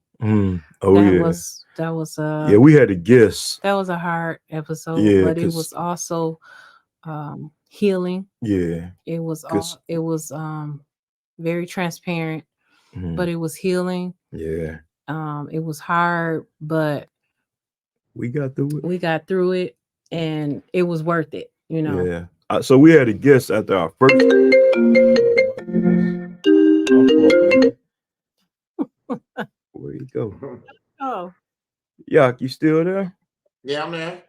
Oh yeah, That was yeah. We had a guest. that was a hard episode, Yeah, but it cause was also healing. yeah, cause It was very transparent, mm, but it was healing. yeah, It was hard, but we got through it. we got through it and it was worth it, you know. Yeah. So we had a guest after our first. My fault, man. Where you go? Oh, Yak, you still there? Yeah, I'm there.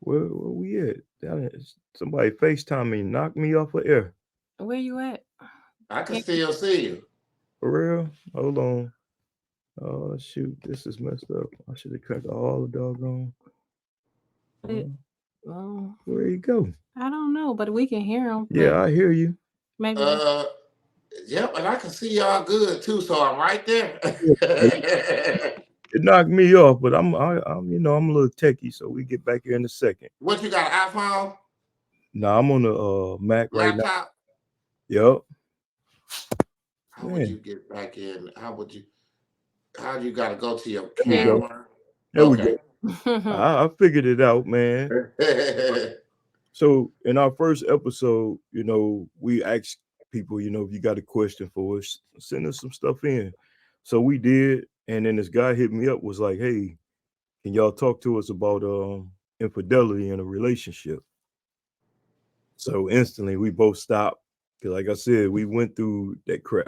Where we at? Somebody FaceTime me, knock me off of air. where you at? I can Can't still see you. For real? Hold on. Oh shoot, this is messed up. I should have cut all the doggone. it. Uh, Well, where you go? I don't know, but we can hear them. But Yeah, I hear you. maybe that's Uh, yep, and I can see y'all good too, so I'm right there. Yeah, it knocked me off, but I'm I'm a little techie, so we get back here in a second. What you got, an iPhone, Now I'm on the Mac right now. laptop? Yup, How would man. you get back in? How do you got to go to your There we go. camera? There we Okay. go. I figured it out, man. So in our first episode, we asked people, if you got a question for us, send us some stuff in. So we did, and then this guy hit me up, was like, "Hey, can y'all talk to us about infidelity in a relationship?" So instantly we both stopped. Cause like I said, we went through that crap.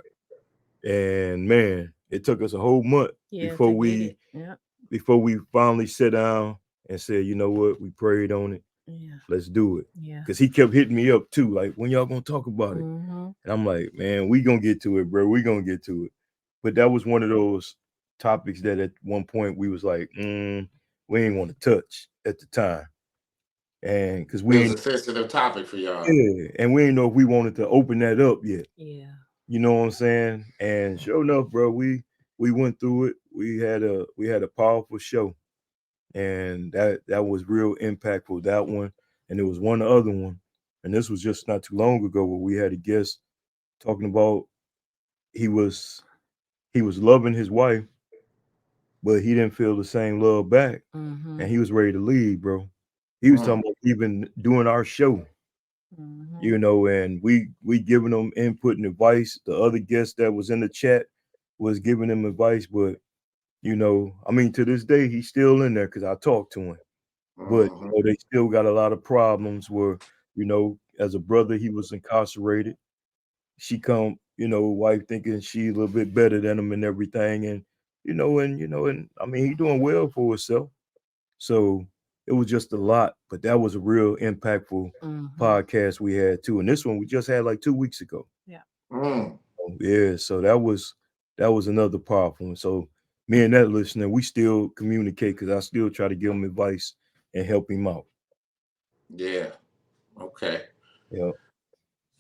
And man, it took us a whole month yeah, before to get we it. Yeah, before we finally sat down and said, you know what, we prayed on it. yeah, Let's do it. yeah. Cause he kept hitting me up too, like, when y'all gonna talk about it? Mm-hmm. And I'm like, man, we gonna get to it, bro. We gonna get to it. But that was one of those topics that at one point we was like, we ain't want to touch at the time. And because It we was ain't a sensitive topic for y'all. yeah, and we ain't know if we wanted to open that up yet. Yeah. You know what I'm saying? And sure enough, bro, we went through it. We had a powerful show, and that was real impactful. That one, and there was one other one, and this was just not too long ago where we had a guest talking about he was he was loving his wife, but he didn't feel the same love back, Mm-hmm. and he was ready to leave, bro. He was talking Mm, about even doing our show, Mm-hmm. and we giving them input and advice. The other guest that was in the chat was giving him advice, but I mean, to this day he's still in there because I talked to him. But mhm, they still got a lot of problems where, as a brother, he was incarcerated. She come, wife thinking she a little bit better than him and everything, and I mean, he doing well for himself. So it was just a lot, but that was a real impactful Mm-hmm. podcast we had too. And this one we just had like 2 weeks ago. Yeah. mm. Yeah, so that was another powerful one. So me and that listener, we still communicate because I still try to give him advice and help him out. Yeah. Okay. Yeah.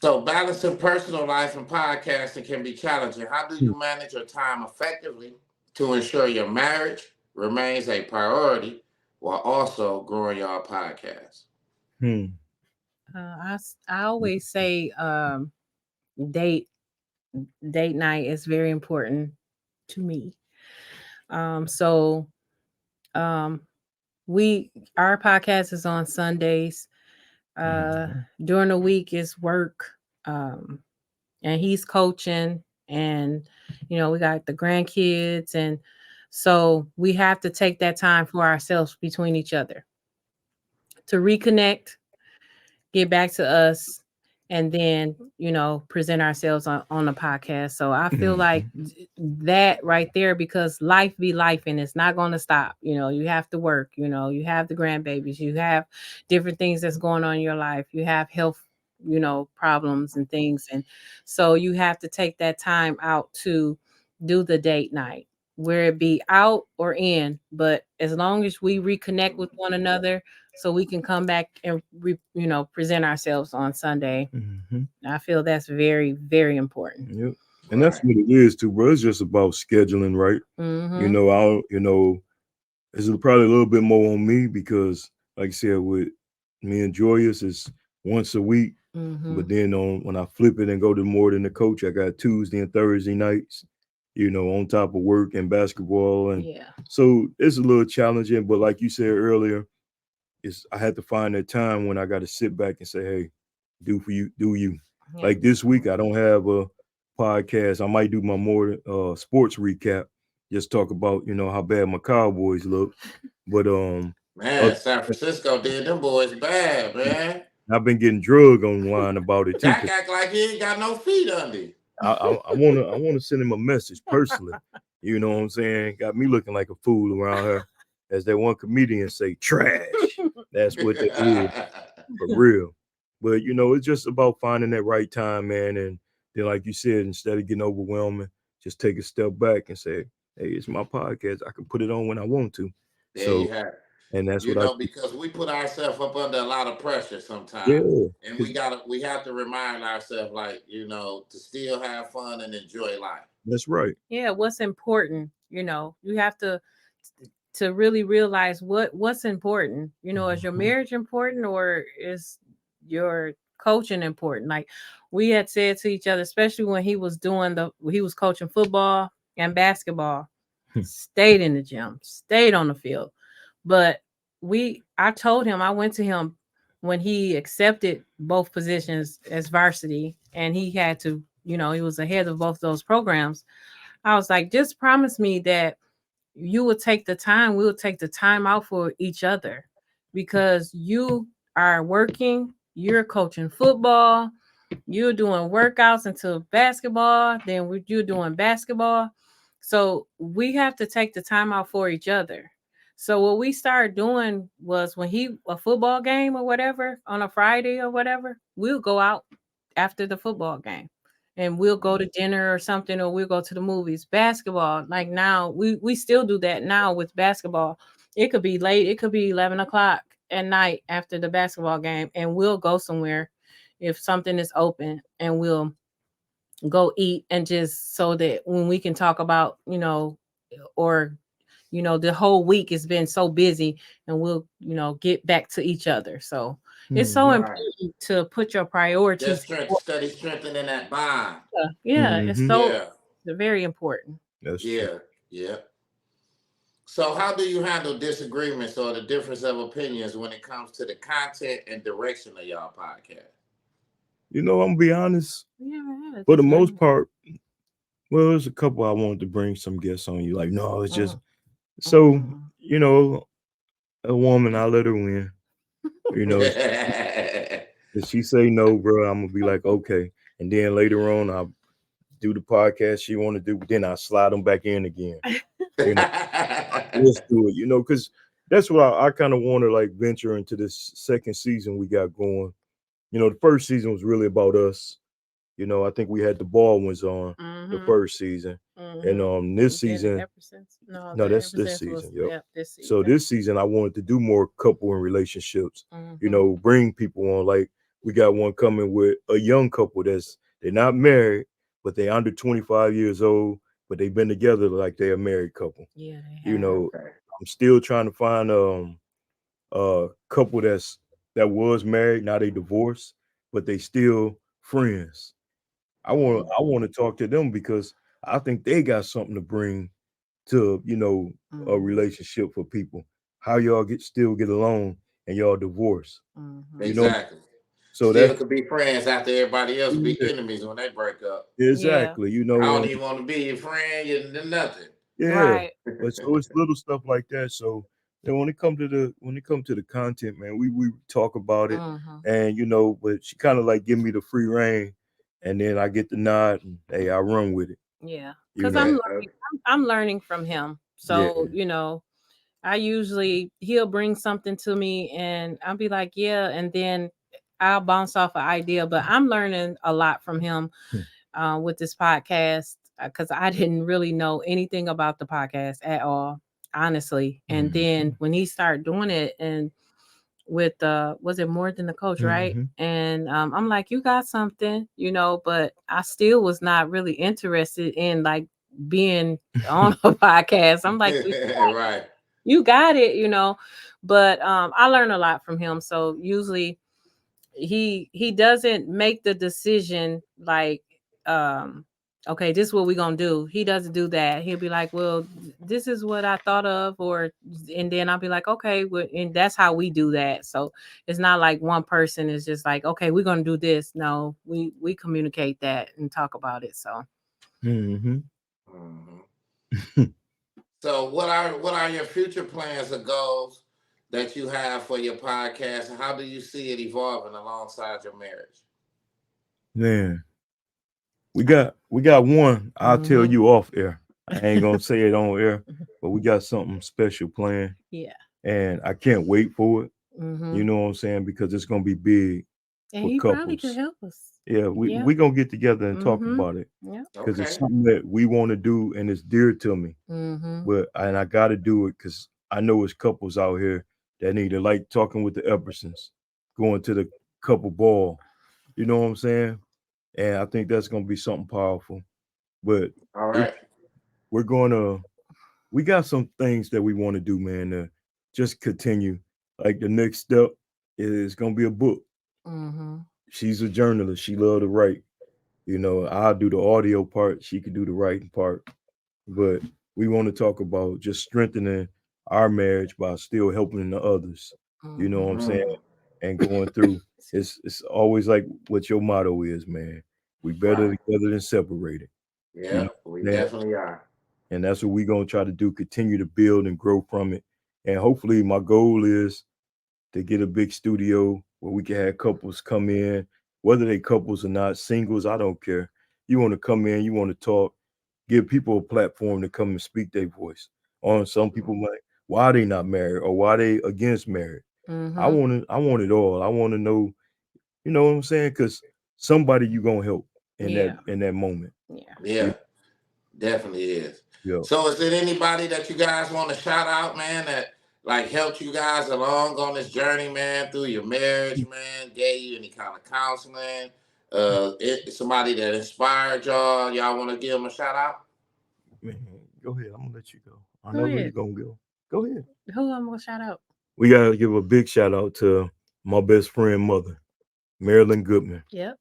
So balancing personal life and podcasting can be challenging. How do Hmm. you manage your time effectively to ensure your marriage remains a priority while also growing your podcast? Hmm. I always say date date night is very important to me. So um, we our podcast is on Sundays. Mhm. During the week is work, um, and he's coaching, and we got the grandkids, and so we have to take that time for ourselves between each other to reconnect, get back to us, and then present ourselves on the podcast. So I feel like Mhm. that right there, because life be life and it's not going to stop. You have to work, you have the grandbabies, you have different things that's going on in your life, you have health problems and things, and so you have to take that time out to do the date night, where it be out or in, but as long as we reconnect with one another, so we can come back and present ourselves on Sunday. Mhm. I feel that's very, very important. Yep. And that's Right. what it is too, bro. It's just about scheduling, right? Mm-hmm. It's probably a little bit more on me because, like I said, with me and Joyous, it's once a week. Mm-hmm. But then when I flip it and go to more than the coach, I got Tuesday and Thursday nights, on top of work and basketball. And Yeah. so it's a little challenging. But like you said earlier, I had to find that time when I got to sit back and say, hey, do you. Yeah. Like this week, I don't have a podcast. I might do my more sports recap, just talk about, how bad my Cowboys look. But uh, Man, San Francisco did them boys bad, man. I've been getting drug online about it too. Dak act like he ain't got no feet under him. I wanna send him a message personally. You know what I'm saying? Got me looking like a fool around her, as that one comedian say, trash. That's what that is for real. But it's just about finding that right time, man. And then, like you said, instead of getting overwhelming, just take a step back and say, hey, it's my podcast. I can put it on when I want to. There you So, have it. and that's what I do. Because we put ourselves up under a lot of pressure sometimes. Yeah, And because we have to remind ourselves, like, to still have fun and enjoy life. that's right. Yeah. What's important? You have to really realize what's important. Is your Mhm. marriage important, or is your coaching important? Like we had said to each other, especially when he was coaching football and basketball, stayed in the gym, stayed on the field. But I told him, I went to him when he accepted both positions as varsity, and he had to, he was ahead of both those programs. I was like, just promise me that you will take the time, we will take the time out for each other, because you are working, you're coaching football, you're doing workouts into basketball, then you're doing basketball. So we have to take the time out for each other. So what we started doing was, when a football game or whatever on a Friday or whatever, we'll go out after the football game, and we'll go to dinner or something, or we'll go to the movies. Basketball, like now, we still do that now with basketball. It could be late, it could be 11 o'clock at night after the basketball game, and we'll go somewhere if something is open, and we'll go eat, and just so that when we can talk about, or the whole week has been so busy, and we'll get back to each other. So it's so Mhm. Right. important to put your priorities. Study strengthening that bond. Yeah, it's Mhm. so Yeah. very important. That's true. Yeah. Yeah. So how do you handle disagreements or the difference of opinions when it comes to the content and direction of y'all podcast? I'm gonna be honest. Yeah, For the most part, well, there's a couple I wanted to bring some guests on. You like, no, it's just mm, so mm, a woman. I let her win. You know, if she say no, bro, I'm gonna be like, okay. And then later on, I'll do the podcast she want to do. But then I slide them back in again. You know, let's do it. Because that's what I kind of want to like venture into this second season we got going. The first season was really about us. I think we had the Baldwins on the mm-hmm, first season, and mm-hmm. this Then the season, Ephersons. No, no, the that's this Ephersons season. was, Yep. this So season. this season, I wanted to do more couple and relationships. Mm-hmm. Bring people on. Like we got one coming with a young couple they're not married, but they're under 25 years old, but they've been together like they're a married couple. Yeah, they You have. know, Okay. I'm still trying to find a couple that was married, now they divorced, but they still friends. I want to talk to them because I think they got something to bring to, a Mm-hmm. relationship for people. How y'all still get along and y'all divorce. Mm-hmm. You know, Exactly. so Still that's could be friends after everybody else be yeah, enemies when they break up. Yeah. exactly. I don't even want to be your friend. You nothing. Yeah. Right. But so it's little stuff like that. So when it come to the content, man, we talk about it, Mm-hmm. and but she kind of like give me the free reign, and then I get the nod, and hey, I run with it. Yeah. You Because know, I'm learning from him. yeah. So, I usually he'll bring something to me and I'll be like, yeah, and then I'll bounce off an idea. But I'm learning a lot from him with this podcast because I didn't really know anything about the podcast at all, honestly. And then when he started doing it and with was it More Than the Coach, right? Mm-hmm. And I'm like, you got something, but I still was not really interested in like being on a podcast. I'm like, Right. you got it, but I learn a lot from him. So usually he doesn't make the decision like okay, this is what we're gonna do. He doesn't do that. He'll be like, well, this is what I thought of, or and then I'll be like, okay, well, and that's how we do that. So it's not like one person is just like, okay, we're gonna do this. No, we communicate that and talk about it. So Mm-hmm. Mhm. So what are your future plans or goals that you have for your podcast, and how do you see it evolving alongside your marriage? Man, we got one. I'll tell mm-hmm. you off air. I ain't gonna say it on air, but we got something special planned, Yeah. and I can't wait for it. Mm-hmm. You know what I'm saying? Because it's gonna be big And for he probably could couples. help us. Yeah, we Yeah. we gonna get together and talk Mm-hmm. about it Yeah. because it's Okay. something that we want to do and it's dear to me. Mm-hmm. And I got to do it because I know it's couples out here that need to like talking with the Eppersons, going to the couple ball. You know what I'm saying? And I think that's gonna be something powerful. But All it, right. we're gonna we got some things that we want to do, man. To just continue. Like the next step is gonna be a book. Mm-hmm. She's a journalist. She love to write. I'll do the audio part. She could do the writing part. But we want to talk about just strengthening our marriage by still helping the others. You know what Mm-hmm. I'm saying? Mm, And going through. It's always like what your motto is, man. We better right. together than separated. You know Yep. We what I'm saying? definitely are. And that's what we're gonna try to do. Continue to build and grow from it. And hopefully, my goal is to get a big studio where we can have couples come in, whether they couples or not, singles, I don't care. You want to come in, you want to talk, give people a platform to come and speak their voice. On some people like, why are they not married or why they against marriage? Mm-hmm. I want it all. I want to know, you know what I'm saying? Because somebody you gonna help Yeah. in that moment. Yeah. You Yeah, definitely is. know, So is there anybody that you guys want to shout out, man, that like helped you guys along on this journey, man, through your marriage, man, gave you any kind of counseling? Somebody that inspired y'all. Y'all want to give them a shout out? man, go ahead. I'm gonna let you go. I Go know where you're ahead. gonna go. Go ahead. Who I'm gonna shout out? We gotta give a big shout out to my best friend mother, Marilyn Goodman. Yep.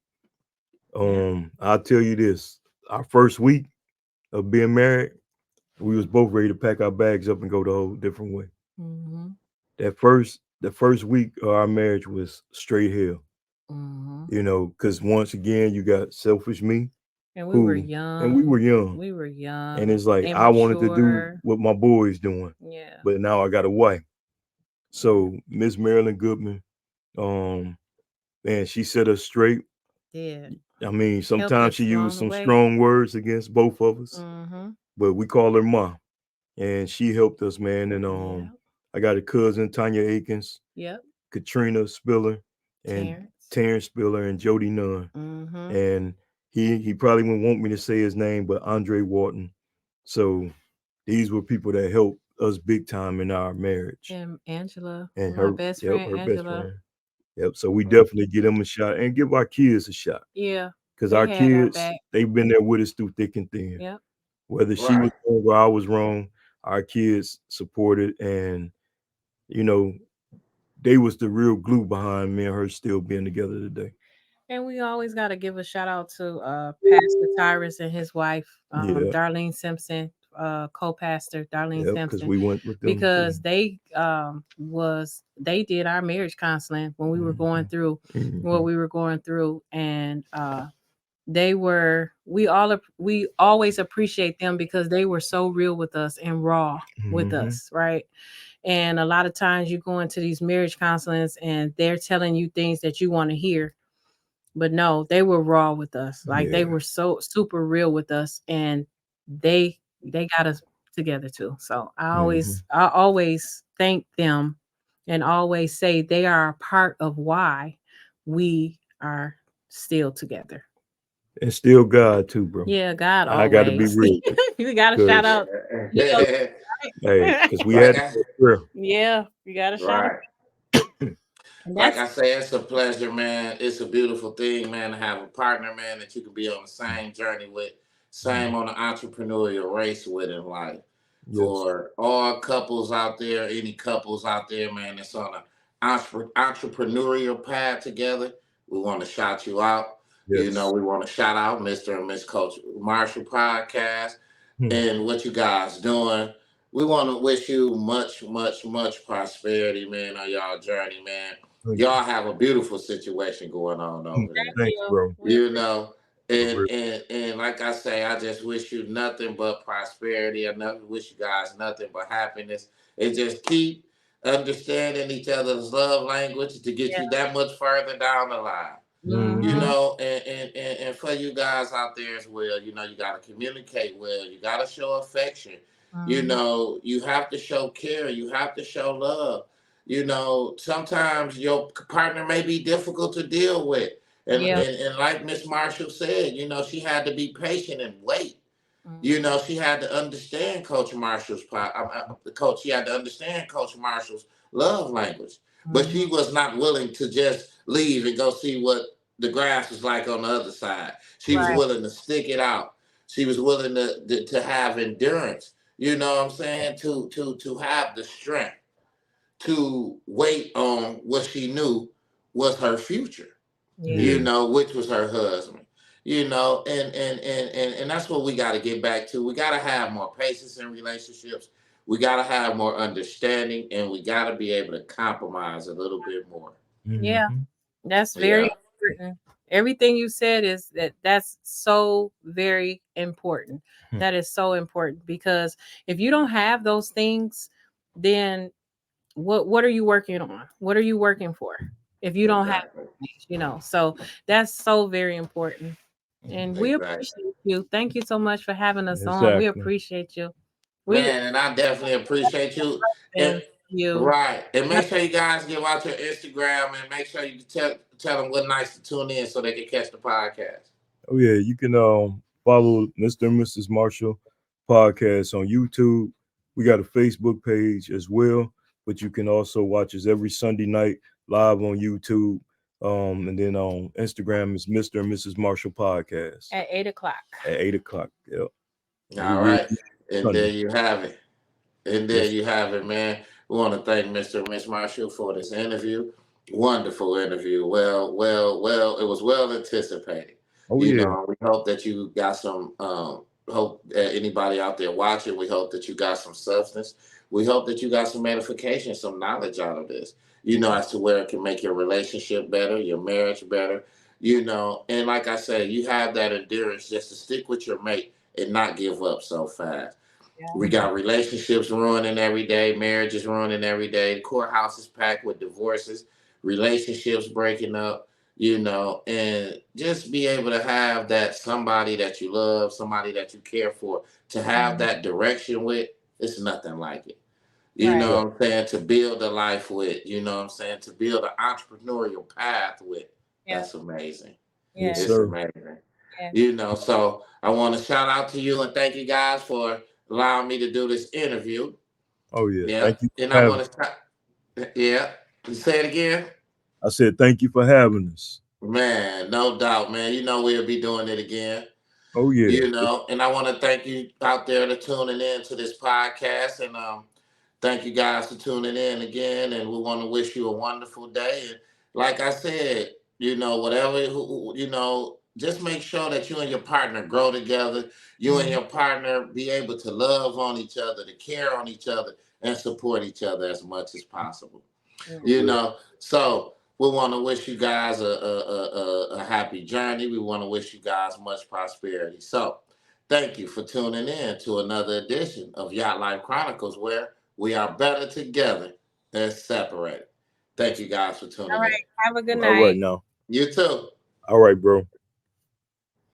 Yeah. I'll tell you this. Our first week of being married, we was both ready to pack our bags up and go the whole different way. Mm-hmm. The first week of our marriage was straight hell. Mm-hmm. Because once again you got selfish me And we were who and we young. were young. We were And young, it's like I wanted to do immature. what my boys doing, Yeah. but now I got a wife. So Miss Marilyn Goodman, um, man, she set us straight. Yeah. I mean, Helped sometimes she us used along the some way. strong words against both of us, Mm-hmm. but we call her Ma, and she helped us, man. And Yeah. I got a cousin, Tanya Akins, Yep. Katrina Spiller, and Terrence. Terrence Spiller, and Jody Nunn. Mm-hmm. And he probably wouldn't want me to say his name, but Andre Wharton. So these were people that helped us big time in our marriage. And Angela, And my her, best yep, friend her best Angela. friend. Yep. So we definitely give them a shot and give our kids a shot Yeah, because they our had our kids, back. they've been there with us through thick and thin. Yep. Whether she was Right. wrong or I was wrong, our kids supported, and you know, they was the real glue behind me and her still being together today. And we always got to give a shout out to Pastor Tyrus and his wife, Yeah. Darlene Simpson, co-pastor Darlene Yep. Because Simpson, we went with them because too. they did our marriage counseling when we were going through what Mhm. we were going through, and we always appreciate them because they were so real with us and raw with Mhm. us, right? And a lot of times you go into these marriage counselings and they're telling you things that you want to hear, but no, they were raw with us. Like they Yeah. were so super real with us, and they got us together too. So Mhm. I always thank them and always say they are a part of why we are still together. And still God too, bro. Yeah, God I got to be always. real with You got to shout because out. You know, hey, right? because we like had to I go through. Yeah, you got to shout out. right. And Like that's I say, it's a pleasure, man. It's a beautiful thing, man, to have a partner, man, that you can be on the same journey with, same on the entrepreneurial race with in life. Yes. For all couples out there, any couples out there, man, that's on an entrepreneurial path together, we want to shout you out. You know, Yes. we want to shout out Mr. and Miss Coach Marshall podcast Hmm. and what you guys doing. We want to wish you much, much, much prosperity, man, on y'all journey, man. Thank you. Y'all have a beautiful situation going on over there. thank Thanks, you. bro. We You appreciate know, For and real. and and like I say, I just wish you nothing but prosperity. I never wish you guys nothing but happiness. And just keep understanding each other's love language to get yeah. you that much further down the line. You Mhm. Mm-hmm. know, and for you guys out there as well, you know, you got to communicate well. You got to show affection. You Mm-hmm. know, you have to show care. You have to show love. You know, sometimes your partner may be difficult to deal with. And, Yeah. Yep. and, and like Miss Marshall said, you know, she had to be patient and wait. Mm-hmm. You know, she had to understand Coach Marshall's the coach. She had to understand Coach Marshall's love language, but Mm-hmm. she was not willing to just leave and go see what the grass was like on the other side. She was Right. willing to stick it out. She was willing to have endurance. You know what I'm saying? To have the strength to wait on what she knew was her future, Yeah. you Yeah. know, which was her husband. You know, and that's what we got to get back to. We got to have more patience in relationships. We got to have more understanding, and we got to be able to compromise a little bit more. Yeah. Mhm. That's very Yeah, important. Everything you said is that's so very important. Hmm. That is so important because if you don't have those things, then what are you working on? What are you working for? If you don't have exactly, things, So that's so very important. And we exactly. appreciate you. Thank you so much for having us on. We Exactly. appreciate you. We Man, and I definitely appreciate you. And and you. right, and make sure you guys give out your Instagram and make sure you tell them what nights to tune in so they can catch the podcast. Oh yeah, you can follow Mr. and Mrs. Marshall podcast on YouTube. We got a Facebook page as well, but you can also watch us every Sunday night live on YouTube. And then on Instagram is Mr. and Mrs. Marshall podcast At 8 o'clock. at 8 o'clock. Yep. Every All week right, and there Sunday. you have it. And there Yes. you have it, man. We want to thank Mr. and Miss Marshall for this interview. Wonderful interview. Well, it was well anticipated. Oh You yeah. know, we hope that you got some, hope that anybody out there watching, we hope that you got some substance. We hope that you got some edification, some knowledge out of this, you know, as to where it can make your relationship better, your marriage better, you know. And like I said, you have that endurance just to stick with your mate and not give up so fast. Yeah. We got relationships ruining every day, marriages ruining every day, the courthouse is packed with divorces, relationships breaking up, you know, and just be able to have that somebody that you love, somebody that you care for, to have Mhm. that direction with, it's nothing like it. You Right. know Exactly. what I'm saying? To build a life with, you know what I'm saying? To build an entrepreneurial path with, Yeah. that's amazing. Yes, Yeah. It's sir. amazing. Yeah. You know, so I want to shout out to you and thank you guys for allowing me to do this interview. Oh yeah. Yeah. Thank you And for I having. want to, yeah. You say it again? I said, thank you for having us. Man, no doubt, man. You know we'll be doing it again. Oh, yeah. You know, and I want to thank you out there to tuning in to this podcast, and thank you guys for tuning in again. And we want to wish you a wonderful day. And like I said, you know, whatever you know, just make sure that you and your partner grow together. You and your partner be able to love on each other, to care on each other, and support each other as much as possible. You know, so we want to wish you guys a happy journey. We want to wish you guys much prosperity. So thank you for tuning in to another edition of Yatlife Chronicles, where we are better together than separated. Thank you guys for tuning All in. right. Have a good All right night. now. You too. All right, bro.